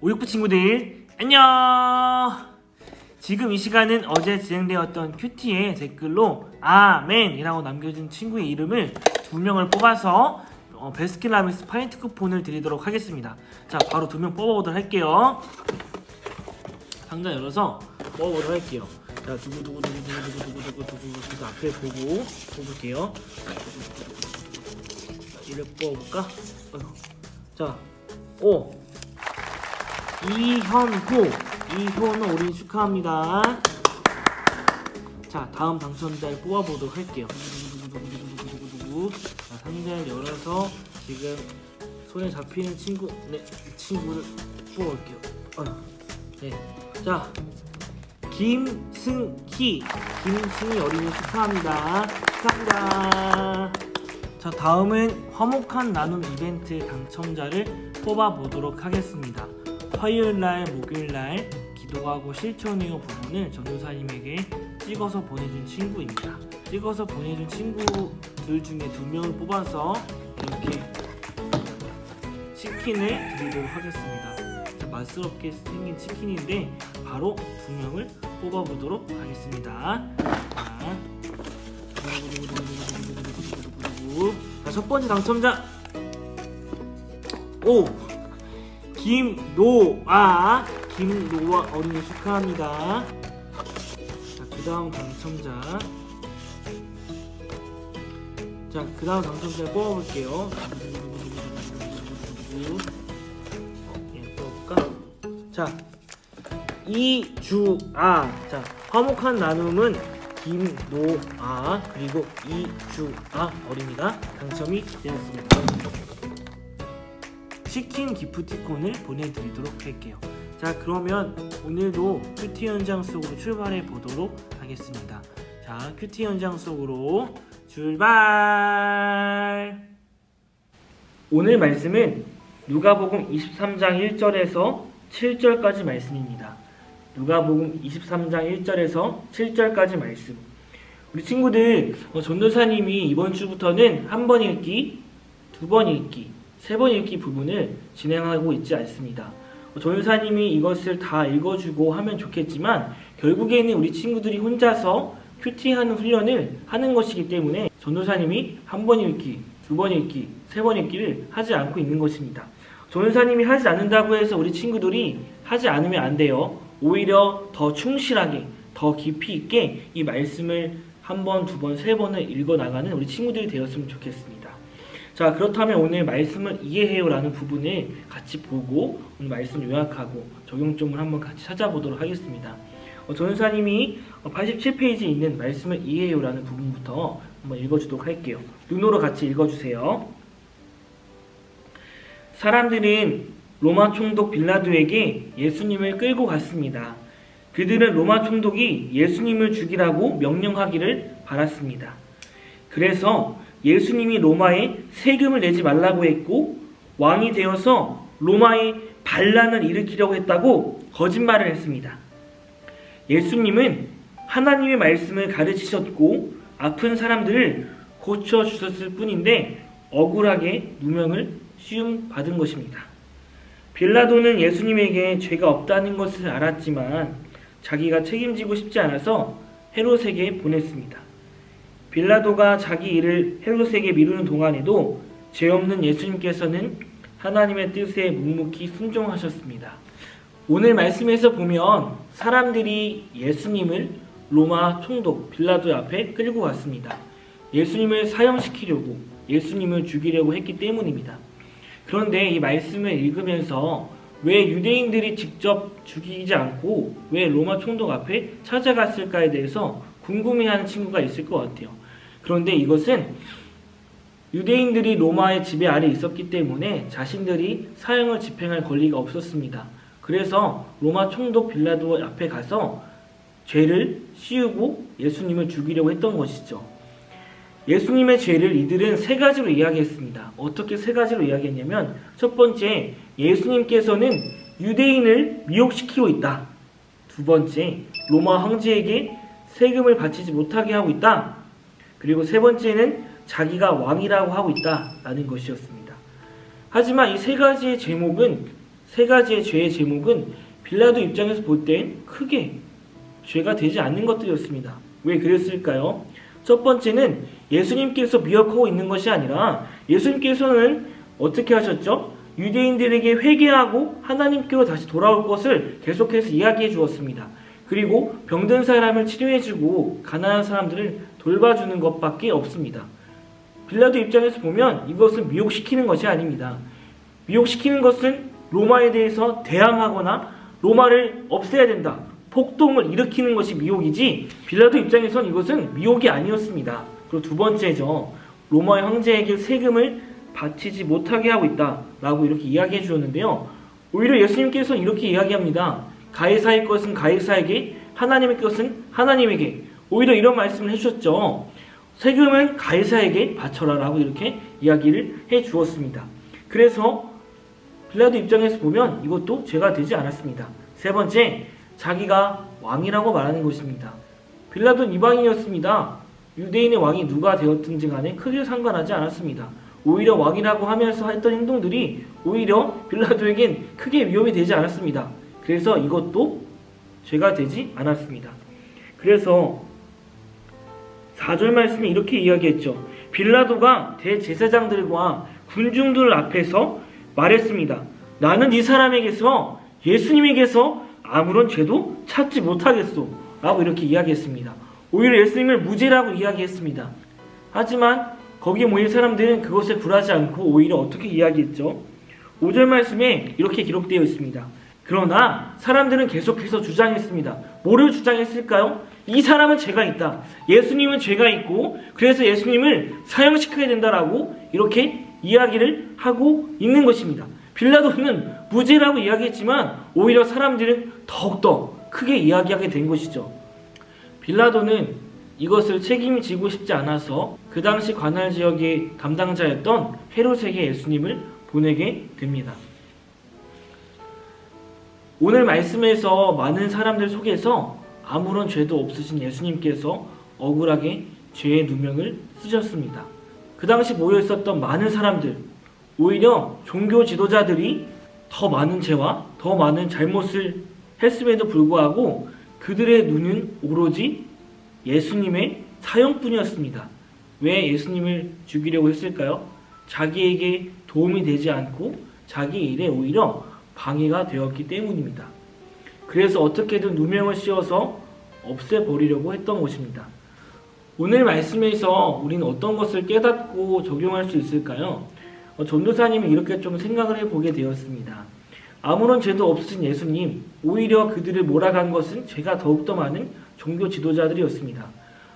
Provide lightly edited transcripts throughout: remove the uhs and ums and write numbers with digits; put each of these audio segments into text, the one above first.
오육부 친구들 안녕. 지금 이 시간은 어제 진행되었던 큐티의 댓글로 아멘이라고 남겨준 친구의 이름을 2명을 뽑아서 베스킨라빈스 파인트 쿠폰을 드리도록 하겠습니다. 자, 바로 2명 뽑아보도록 할게요. 상자 열어서 뽑아보도록 할게요. 자, 두구 앞에 보고 뽑을게요. 이를 뽑아볼까? 자, 이현호는 어린이 축하합니다. 자, 다음 당첨자를 뽑아보도록 할게요. 자, 상자를 열어서 지금 손에 잡히는 친구, 이 친구를 뽑아볼게요. 네, 자, 김승희 어린이 축하합니다. 축하합니다. 자, 다음은 화목한 나눔 이벤트 당첨자를 뽑아보도록 하겠습니다. 화요일날, 목요일날 기도하고 실천해요 부분을 전도사님에게 찍어서 보내준 친구입니다. 찍어서 보내준 친구들 중에 2명을 뽑아서 이렇게 치킨을 드리도록 하겠습니다. 자, 맛스럽게 생긴 치킨인데 바로 2명을 뽑아보도록 하겠습니다. 자, 첫 번째 당첨자 김노아 어린이 축하합니다. 자, 그 다음 당첨자 뽑아볼게요. 뽑아볼까? 자, 이주아. 자, 화목한 나눔은 김노아 그리고 이주아 어린이가 당첨이 되었습니다. 치킨 기프티콘을 보내드리도록 할게요. 자, 그러면 오늘도 큐티 현장 속으로 출발해 보도록 하겠습니다. 자, 큐티 현장 속으로 출발! 오늘 말씀은 누가복음 23장 1절에서 7절까지 말씀입니다. 누가복음 23장 1절에서 7절까지 말씀. 우리 친구들, 전도사님이 이번 주부터는 한 번 읽기, 2번 읽기, 3번 읽기 부분을 진행하고 있지 않습니다. 전도사님이 이것을 다 읽어주고 하면 좋겠지만 결국에는 우리 친구들이 혼자서 큐티하는 훈련을 하는 것이기 때문에 전도사님이 한 번 읽기, 2번 읽기, 3번 읽기를 하지 않고 있는 것입니다. 전도사님이 하지 않는다고 해서 우리 친구들이 하지 않으면 안 돼요. 오히려 더 충실하게, 더 깊이 있게 이 말씀을 한 번, 2번, 3번을 읽어나가는 우리 친구들이 되었으면 좋겠습니다. 자, 그렇다면 오늘 말씀을 이해해요 라는 부분을 같이 보고 오늘 말씀 요약하고 적용점을 한번 같이 찾아보도록 하겠습니다. 전도사님이 87페이지에 있는 말씀을 이해해요 라는 부분부터 한번 읽어주도록 할게요. 눈으로 같이 읽어주세요. 사람들은 로마 총독 빌라도에게 예수님을 끌고 갔습니다. 그들은 로마 총독이 예수님을 죽이라고 명령하기를 바랐습니다. 그래서 예수님이 로마에 세금을 내지 말라고 했고 왕이 되어서 로마에 반란을 일으키려고 했다고 거짓말을 했습니다. 예수님은 하나님의 말씀을 가르치셨고 아픈 사람들을 고쳐주셨을 뿐인데 억울하게 누명을 씌움받은 것입니다. 빌라도는 예수님에게 죄가 없다는 것을 알았지만 자기가 책임지고 싶지 않아서 헤롯에게 보냈습니다. 빌라도가 자기 일을 헤롯에게 미루는 동안에도 죄 없는 예수님께서는 하나님의 뜻에 묵묵히 순종하셨습니다. 오늘 말씀에서 보면 사람들이 예수님을 로마 총독 빌라도 앞에 끌고 갔습니다. 예수님을 사형시키려고, 예수님을 죽이려고 했기 때문입니다. 그런데 이 말씀을 읽으면서 왜 유대인들이 직접 죽이지 않고 왜 로마 총독 앞에 찾아갔을까에 대해서 궁금해하는 친구가 있을 것 같아요. 그런데 이것은 유대인들이 로마의 지배 아래 있었기 때문에 자신들이 사형을 집행할 권리가 없었습니다. 그래서 로마 총독 빌라도 앞에 가서 죄를 씌우고 예수님을 죽이려고 했던 것이죠. 예수님의 죄를 이들은 3가지로 이야기했습니다. 어떻게 3가지로 이야기했냐면 첫 번째, 예수님께서는 유대인을 미혹시키고 있다. 2번째, 로마 황제에게 세금을 바치지 못하게 하고 있다. 그리고 3번째는 자기가 왕이라고 하고 있다라는 것이었습니다. 하지만 이 3가지의 제목은 세 가지의 죄의 제목은 빌라도 입장에서 볼 땐 크게 죄가 되지 않는 것들이었습니다. 왜 그랬을까요? 첫 번째는 예수님께서 미혹하고 있는 것이 아니라 예수님께서는 어떻게 하셨죠? 유대인들에게 회개하고 하나님께로 다시 돌아올 것을 계속해서 이야기해 주었습니다. 그리고 병든 사람을 치료해주고 가난한 사람들을 돌봐주는 것밖에 없습니다. 빌라도 입장에서 보면 이것은 미혹시키는 것이 아닙니다. 미혹시키는 것은 로마에 대해서 대항하거나 로마를 없애야 된다, 폭동을 일으키는 것이 미혹이지, 빌라도 입장에서는 이것은 미혹이 아니었습니다. 그리고 두 번째죠. 로마 황제에게 세금을 바치지 못하게 하고 있다라고 이렇게 이야기해 주었는데요. 오히려 예수님께서는 이렇게 이야기합니다. 가이사의 것은 가이사에게, 하나님의 것은 하나님에게. 오히려 이런 말씀을 해주셨죠. 세금은 가이사에게 바쳐라 라고 이렇게 이야기를 해 주었습니다. 그래서 빌라도 입장에서 보면 이것도 죄가 되지 않았습니다. 세 번째, 자기가 왕이라고 말하는 것입니다. 빌라도는 이방인이었습니다. 유대인의 왕이 누가 되었든지 간에 크게 상관하지 않았습니다. 오히려 왕이라고 하면서 했던 행동들이 오히려 빌라도에겐 크게 위험이 되지 않았습니다. 그래서 이것도 죄가 되지 않았습니다. 그래서 4절 말씀에 이렇게 이야기했죠. 빌라도가 대제사장들과 군중들 앞에서 말했습니다. 나는 이 사람에게서, 예수님에게서 아무런 죄도 찾지 못하겠소 라고 이렇게 이야기했습니다. 오히려 예수님을 무죄라고 이야기했습니다. 하지만 거기에 모인 사람들은 그것에 굴하지 않고 오히려 어떻게 이야기했죠? 5절 말씀에 이렇게 기록되어 있습니다. 그러나 사람들은 계속해서 주장했습니다. 뭐를 주장했을까요? 이 사람은 죄가 있다, 예수님은 죄가 있고 그래서 예수님을 사형시켜야 된다라고 이렇게 이야기를 하고 있는 것입니다. 빌라도는 무죄라고 이야기했지만 오히려 사람들은 더욱더 크게 이야기하게 된 것이죠. 빌라도는 이것을 책임지고 싶지 않아서 그 당시 관할 지역의 담당자였던 헤롯에게 예수님을 보내게 됩니다. 오늘 말씀에서 많은 사람들 속에서 아무런 죄도 없으신 예수님께서 억울하게 죄의 누명을 쓰셨습니다. 그 당시 모여 있었던 많은 사람들, 오히려 종교 지도자들이 더 많은 죄와 더 많은 잘못을 했음에도 불구하고 그들의 눈은 오로지 예수님의 사형뿐이었습니다. 왜 예수님을 죽이려고 했을까요? 자기에게 도움이 되지 않고 자기 일에 오히려 방해가 되었기 때문입니다. 그래서 어떻게든 누명을 씌워서 없애버리려고 했던 것입니다. 오늘 말씀에서 우리는 어떤 것을 깨닫고 적용할 수 있을까요? 전도사님이 이렇게 좀 생각을 해보게 되었습니다. 아무런 죄도 없으신 예수님, 오히려 그들을 몰아간 것은 죄가 더욱더 많은 종교 지도자들이었습니다.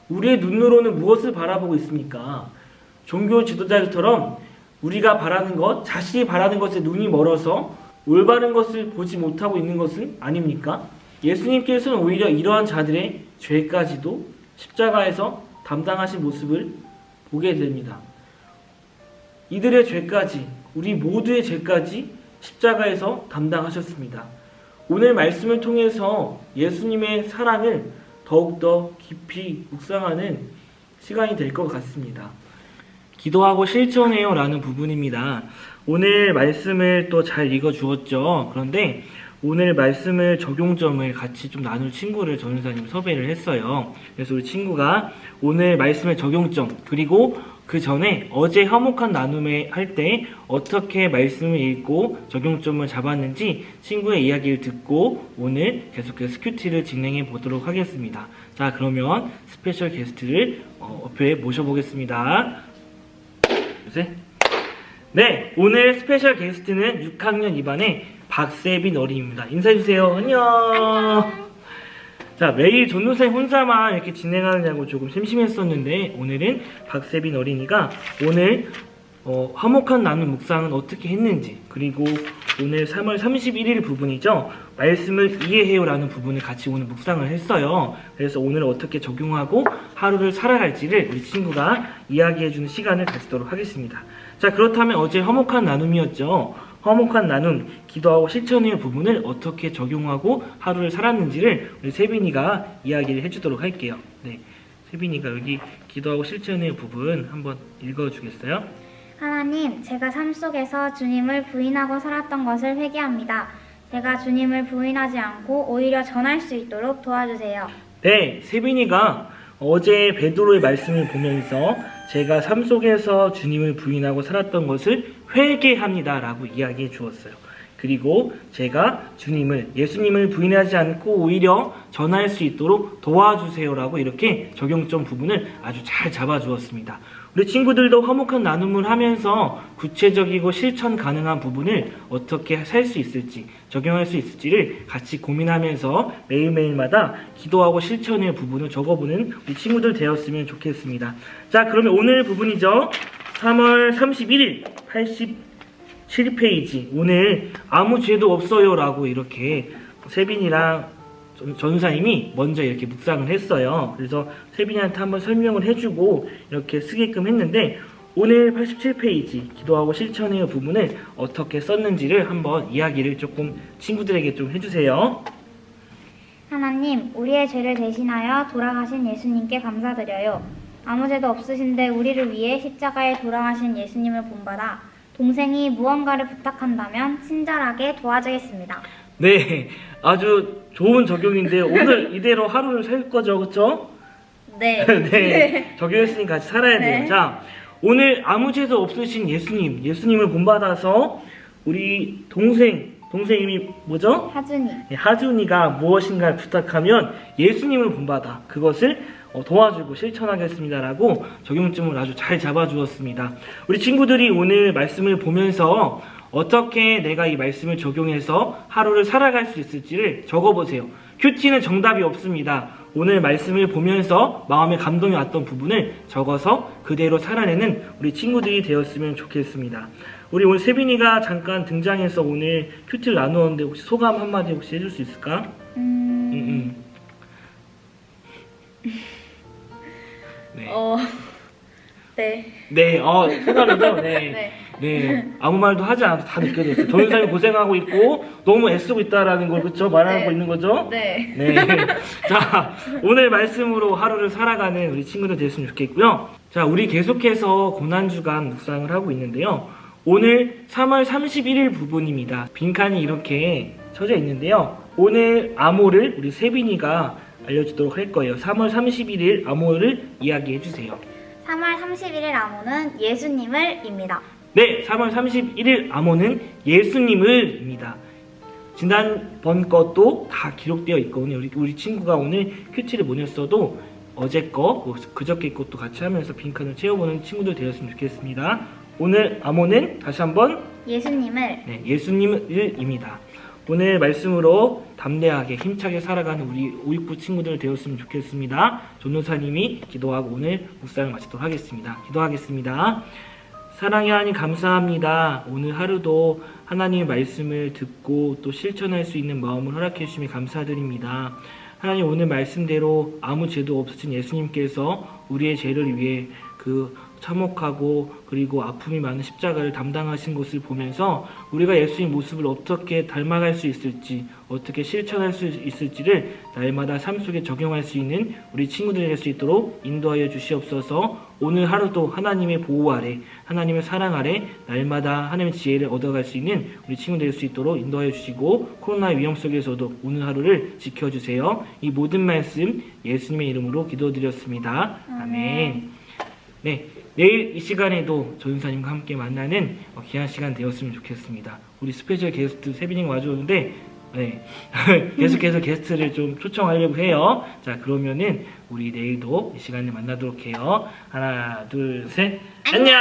우리의 눈으로는 무엇을 바라보고 있습니까? 종교 지도자들처럼 우리가 바라는 것, 자신이 바라는 것에 눈이 멀어서 올바른 것을 보지 못하고 있는 것은 아닙니까? 예수님께서는 오히려 이러한 자들의 죄까지도 십자가에서 담당하신 모습을 보게 됩니다. 이들의 죄까지, 우리 모두의 죄까지 십자가에서 담당하셨습니다. 오늘 말씀을 통해서 예수님의 사랑을 더욱더 깊이 묵상하는 시간이 될 것 같습니다. 기도하고 실천해요 라는 부분입니다. 오늘 말씀을 또 잘 읽어주었죠. 그런데 오늘 말씀을 적용점을 같이 좀 나눌 친구를 전도사님 섭외를 했어요. 그래서 우리 친구가 오늘 말씀의 적용점, 그리고 그 전에 어제 화목한 나눔회 할 때 어떻게 말씀을 읽고 적용점을 잡았는지 친구의 이야기를 듣고 오늘 계속해서 큐티를 진행해 보도록 하겠습니다. 자, 그러면 스페셜 게스트를 옆에 모셔보겠습니다. 네, 오늘 스페셜 게스트는 6학년 2반의 박세빈 어린입니다. 인사해주세요. 안녕. 자, 매일 전도사님 혼자만 이렇게 진행하느냐고 조금 심심했었는데 오늘은 박세빈 어린이가 오늘 화목한 나눔 묵상은 어떻게 했는지, 그리고 오늘 3월 31일 부분이죠. 말씀을 이해해요 라는 부분을 같이 오늘 묵상을 했어요. 그래서 오늘 어떻게 적용하고 하루를 살아갈지를 우리 친구가 이야기해주는 시간을 가지도록 하겠습니다. 자, 그렇다면 어제 화목한 나눔이었죠. 화목한 나눔, 기도하고 실천의 부분을 어떻게 적용하고 하루를 살았는지를 우리 세빈이가 이야기를 해주도록 할게요. 네, 세빈이가 여기 기도하고 실천의 부분 한번 읽어주겠어요? 하나님, 제가 삶 속에서 주님을 부인하고 살았던 것을 회개합니다. 제가 주님을 부인하지 않고 오히려 전할 수 있도록 도와주세요. 네, 세빈이가 어제 베드로의 말씀을 보면서 제가 삶 속에서 주님을 부인하고 살았던 것을 회개합니다 라고 이야기해 주었어요. 그리고 제가 예수님을 부인하지 않고 오히려 전할 수 있도록 도와주세요 라고 이렇게 적용점 부분을 아주 잘 잡아주었습니다. 우리 친구들도 화목한 나눔을 하면서 구체적이고 실천 가능한 부분을 어떻게 살 수 있을지, 적용할 수 있을지를 같이 고민하면서 매일매일마다 기도하고 실천의 부분을 적어보는 우리 친구들 되었으면 좋겠습니다. 자, 그러면 오늘 부분이죠. 3월 31일 87페이지. 오늘 아무 죄도 없어요 라고 이렇게 세빈이랑 전사님이 먼저 이렇게 묵상을 했어요. 그래서 세빈이한테 한번 설명을 해주고 이렇게 쓰게끔 했는데, 오늘 87페이지 기도하고 실천의 부분을 어떻게 썼는지를 한번 이야기를 조금 친구들에게 좀 해주세요. 하나님, 우리의 죄를 대신하여 돌아가신 예수님께 감사드려요. 아무 죄도 없으신데 우리를 위해 십자가에 돌아가신 예수님을 본받아 동생이 무언가를 부탁한다면 친절하게 도와주겠습니다. 네, 아주 좋은 적용인데 오늘 이대로 하루를 살 거죠, 그렇죠? 네. 네, 적용했으니까 같이 살아야 돼요. 네. 자, 오늘 아무 죄도 없으신 예수님을 본받아서 우리 동생 이름이 뭐죠? 하준이. 네, 하준이가 무엇인가를 부탁하면 예수님을 본받아 그것을 도와주고 실천하겠습니다라고 적용점을 아주 잘 잡아주었습니다. 우리 친구들이 오늘 말씀을 보면서 어떻게 내가 이 말씀을 적용해서 하루를 살아갈 수 있을지를 적어보세요. 큐티는 정답이 없습니다. 오늘 말씀을 보면서 마음에 감동이 왔던 부분을 적어서 그대로 살아내는 우리 친구들이 되었으면 좋겠습니다. 우리 오늘 세빈이가 잠깐 등장해서 오늘 큐티를 나누었는데 혹시 소감 한마디 혹시 해줄 수 있을까? 네. 네. 소감이죠? 네. 네. 네. 아무 말도 하지 않아도 다 느껴졌어요. 전사님이 고생하고 있고 너무 애쓰고 있다라는 걸 그쵸? 말하고 있는 거죠? 네. 네. 자, 오늘 말씀으로 하루를 살아가는 우리 친구들 됐으면 좋겠고요. 자, 우리 계속해서 고난주간 묵상을 하고 있는데요. 오늘 3월 31일 부분입니다. 빈칸이 이렇게 쳐져 있는데요. 오늘 암호를 우리 세빈이가 알려주도록 할 거예요. 3월 31일 암호를 이야기해 주세요. 3월 31일 암호는 예수님을입니다. 네, 3월 31일 암호는 예수님을입니다. 지난번 것도 다 기록되어 있거든요. 우리 친구가 오늘 큐티를 보냈어도 어제 거, 그저께 것도 같이 하면서 빈칸을 채워보는 친구들 되었으면 좋겠습니다. 오늘 암호는 다시 한번 예수님을. 네, 예수님을입니다. 오늘 말씀으로 담대하게 힘차게 살아가는 우리 569 친구들 되었으면 좋겠습니다. 전도사님이 기도하고 오늘 묵상을 마치도록 하겠습니다. 기도하겠습니다. 사랑의 하나님 감사합니다. 오늘 하루도 하나님의 말씀을 듣고 또 실천할 수 있는 마음을 허락해 주시며 감사드립니다. 하나님, 오늘 말씀대로 아무 죄도 없으신 예수님께서 우리의 죄를 위해 참혹하고 그리고 아픔이 많은 십자가를 담당하신 것을 보면서 우리가 예수님 모습을 어떻게 닮아갈 수 있을지, 어떻게 실천할 수 있을지를 날마다 삶 속에 적용할 수 있는 우리 친구들이 될 수 있도록 인도하여 주시옵소서. 오늘 하루도 하나님의 보호 아래, 하나님의 사랑 아래 날마다 하나님의 지혜를 얻어갈 수 있는 우리 친구들 될 수 있도록 인도하여 주시고, 코로나의 위험 속에서도 오늘 하루를 지켜주세요. 이 모든 말씀 예수님의 이름으로 기도드렸습니다. 아멘. 네, 내일 이 시간에도 전사님과 함께 만나는 귀한 시간 되었으면 좋겠습니다. 우리 스페셜 게스트 세빈이가 와주었는데 네, 계속해서 게스트를 좀 초청하려고 해요. 자, 그러면은 우리 내일도 이 시간에 만나도록 해요. 하나, 둘, 셋, 안녕!